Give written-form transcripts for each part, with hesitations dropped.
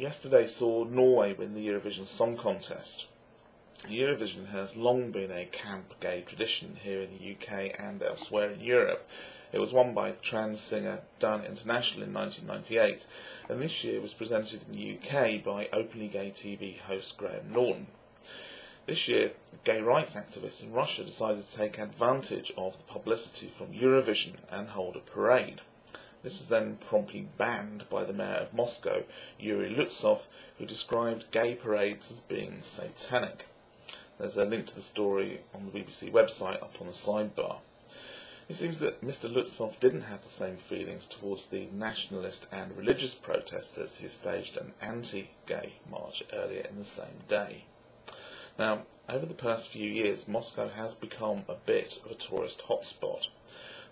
Yesterday saw Norway win the Eurovision Song Contest. Eurovision has long been a camp gay tradition here in the UK and elsewhere in Europe. It was won by trans singer Done International in 1998, and this year was presented in the UK by openly gay TV host Graham Norton. This year, gay rights activists in Russia decided to take advantage of the publicity from Eurovision and hold a parade. This was then promptly banned by the mayor of Moscow, Yuri Lutsov, who described gay parades as being satanic. There's a link to the story on the BBC website up on the sidebar. It seems that Mr. Lutsov didn't have the same feelings towards the nationalist and religious protesters who staged an anti-gay march earlier in the same day. Now, over the past few years, Moscow has become a bit of a tourist hotspot.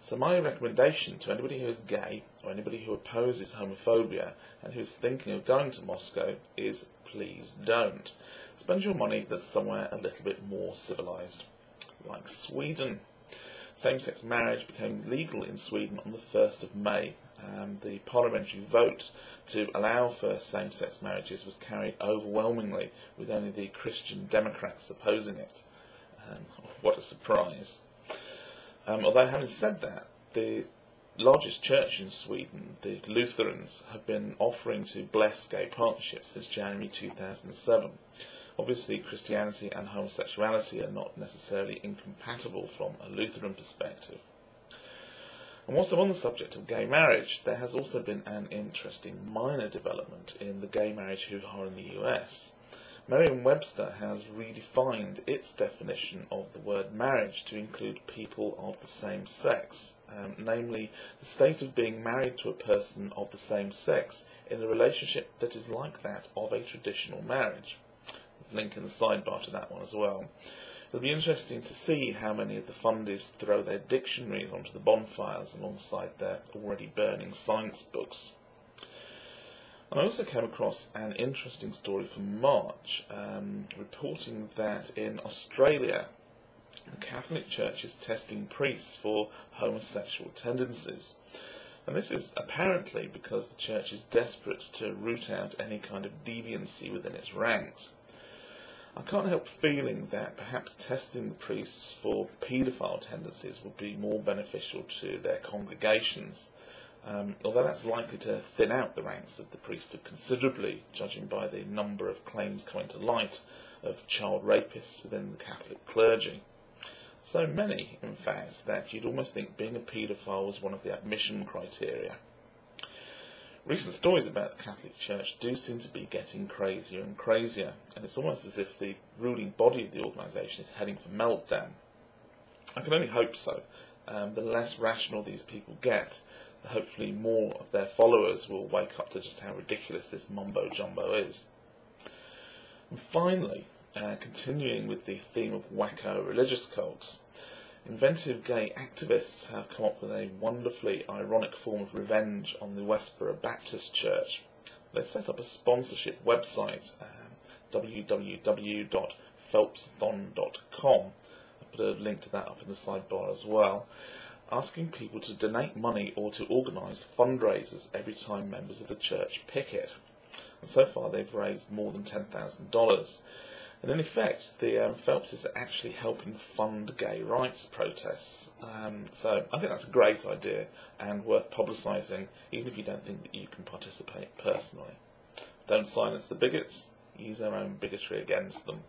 So my recommendation to anybody who is gay or anybody who opposes homophobia and who is thinking of going to Moscow is please don't. Spend your money that's somewhere a little bit more civilised, like Sweden. Same-sex marriage became legal in Sweden on the 1st of May. The parliamentary vote to allow for same-sex marriages was carried overwhelmingly, with only the Christian Democrats opposing it. What a surprise. Although having said that, the largest church in Sweden, the Lutherans, have been offering to bless gay partnerships since January 2007. Obviously, Christianity and homosexuality are not necessarily incompatible from a Lutheran perspective. And whilst I'm on the subject of gay marriage, there has also been an interesting minor development in the gay marriage hoo-ha in the US. Merriam-webster has redefined its definition of the word marriage to include people of the same sex, namely the state of being married to a person of the same sex in a relationship that is like that of a traditional marriage. There's a link in the sidebar to that one as well. It'll be interesting to see how many of the fundies throw their dictionaries onto the bonfires alongside their already burning science books. And I also came across an interesting story from March, reporting that in Australia, the Catholic Church is testing priests for homosexual tendencies. And this is apparently because the Church is desperate to root out any kind of deviancy within its ranks. I can't help feeling that perhaps testing the priests for paedophile tendencies would be more beneficial to their congregations, although that's likely to thin out the ranks of the priesthood considerably, judging by the number of claims coming to light of child rapists within the Catholic clergy. So many, in fact, that you'd almost think being a paedophile was one of the admission criteria. Recent stories about the Catholic Church do seem to be getting crazier and crazier, and it's almost as if the ruling body of the organisation is heading for meltdown. I can only hope so. The less rational these people get, hopefully more of their followers will wake up to just how ridiculous this mumbo-jumbo is. And finally, continuing with the theme of wacko religious cults, inventive gay activists have come up with a wonderfully ironic form of revenge on the Westboro Baptist Church. They set up a sponsorship website, www.phelps-a-thon.com. I'll put a link to that up in the sidebar as well, asking people to donate money or to organise fundraisers every time members of the church picket. And so far they've raised more than $10,000. And in effect, the Phelps are actually helping fund gay rights protests. So I think that's a great idea and worth publicising, even if you don't think that you can participate personally. Don't silence the bigots, use their own bigotry against them.